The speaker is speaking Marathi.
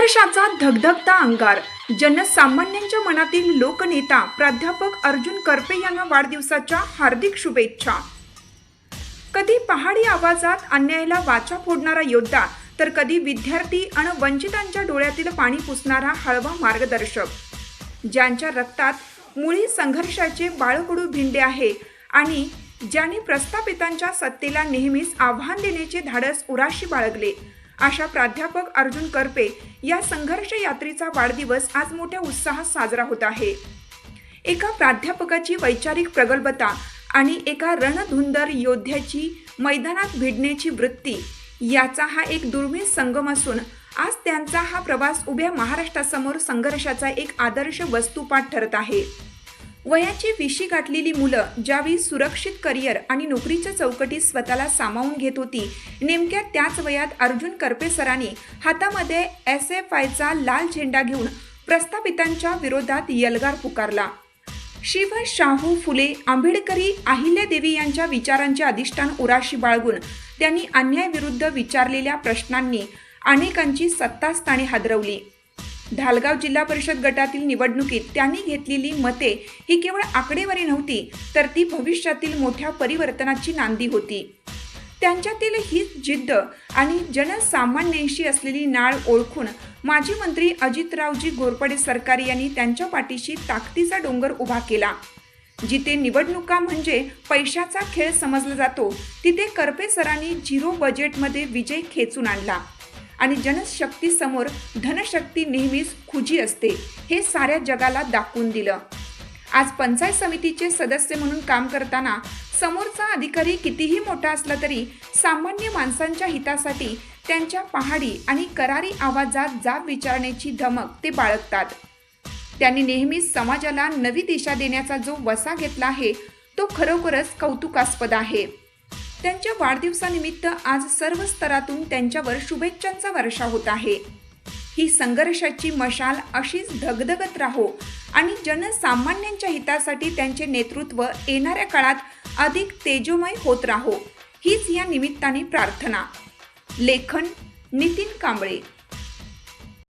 संघर्षाचा धगधगता अंगार. जनसामान्यांच्या मनातील लोकनेता प्राध्यापक अर्जुन करपे यांना वाढदिवसाच्या हार्दिक शुभेच्छा. कधी पहाडी आवाजात अन्यायाला वाचा फोडणारा योद्धा, तर कधी विद्यार्थी आणि वंचितांच्या डोळ्यातील पाणी पुसणारा हळवा मार्गदर्शक. ज्यांच्या रक्तात मुळी संघर्षाचे बाळकडू भिंडे आहे आणि ज्यांनी प्रस्थापितांच्या सत्तेला नेहमीच आव्हान देण्याचे धाडस उराशी बाळगले, अशा प्राध्यापक अर्जुन करपे या संघर्ष यात्रेचा वाढदिवस आज मोठ्या उत्साहात साजरा होत आहे. एका प्राध्यापकाची वैचारिक प्रगल्भता आणि एका रणधुंदर योद्ध्याची मैदानात भिडण्याची वृत्ती याचा हा एक दुर्मिळ संगम असून आज त्यांचा हा प्रवास उभ्या महाराष्ट्रासमोर संघर्षाचा एक आदर्श वस्तुपाठ ठरत आहे. वयाची विशी गाठलेली मुलं ज्यावेळी सुरक्षित करिअर आणि नोकरीच्या चौकटीत स्वतःला सामावून घेत होती, नेमक्या त्याच वयात अर्जुन करपे सरांनी हातामध्ये SFIचा लाल झेंडा घेऊन प्रस्थापितांच्या विरोधात यल्गार पुकारला. शिव, शाहू फुले, आंबेडकरी, अहिल्यादेवी यांच्या विचारांचे अधिष्ठान उराशी बाळगून त्यांनी अन्यायाविरुद्ध विचारलेल्या प्रश्नांनी अनेकांची सत्तास्थाने हादरवली. ढालगाव जिल्हा परिषद गटातील निवडणुकीत त्यांनी घेतलेली मते ही केवळ आकडेवारी नव्हती, तर ती भविष्यातील मोठ्या परिवर्तनाची नांदी होती. त्यांच्यातील ही जिद्द आणि जनसामान्यांशी असलेली नाळ ओळखून माजी मंत्री अजितरावजी घोरपडे सरकार यांनी त्यांच्या पाठीशी ताकदीचा डोंगर उभा केला. जिथे निवडणुका म्हणजे पैशाचा खेळ समजला जातो, तिथे करपे सरांनी झिरो बजेटमध्ये विजय खेचून आणला आणि जनशक्तीसमोर धनशक्ती नेहमीच खुजी असते हे साऱ्या जगाला दाखवून दिलं. आज पंचायत समितीचे सदस्य म्हणून काम करताना समोरचा अधिकारी कितीही मोठा असला तरी सामान्य माणसांच्या हितासाठी त्यांच्या पहाडी आणि करारी आवाजात जाब विचारण्याची धमक ते बाळगतात. त्यांनी नेहमीच समाजाला नवी दिशा देण्याचा जो वसा घेतला आहे, तो खरोखरच कौतुकास्पद आहे. त्यांच्या वाढदिवसानिमित्त आज सर्व स्तरातून त्यांच्यावर शुभेच्छांचा वर्षाव होत आहे. ही संघर्षाची मशाल अशीच धगधगत राहो आणि जनसामान्यांच्या हितासाठी त्यांचे नेतृत्व येणाऱ्या काळात अधिक तेजोमय होत राहो, हीच या निमित्ताने प्रार्थना. लेखन नितीन कांबळे.